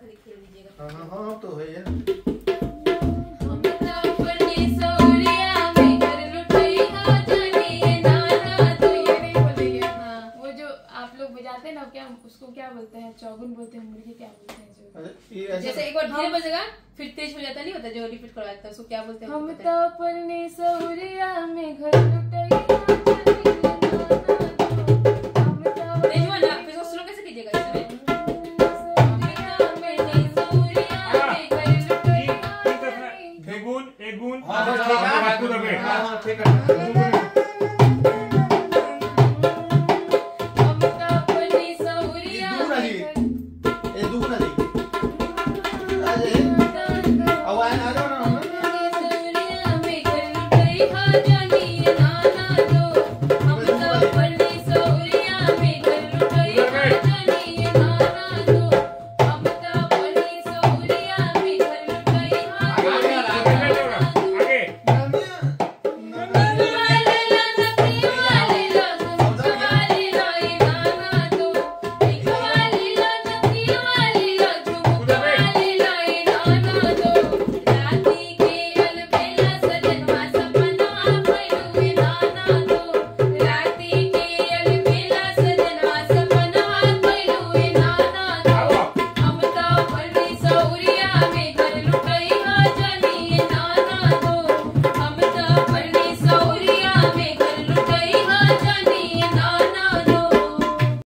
खाली खेल लीजिएगा। हाँ हाँ तो है यार। वो जो आप लोग बजाते हैं ना, क्या उसको क्या बोलते हैं, चौगुन बोलते हैं, मुर्गी क्या बोलते हैं जो जैसे एक बार धीरे बजेगा फिर तेज हो जाता नहीं होता, जो रिपीट करवाता है उसको क्या बोलते हैं? हम तो अपने सौरिया में घर लुटैया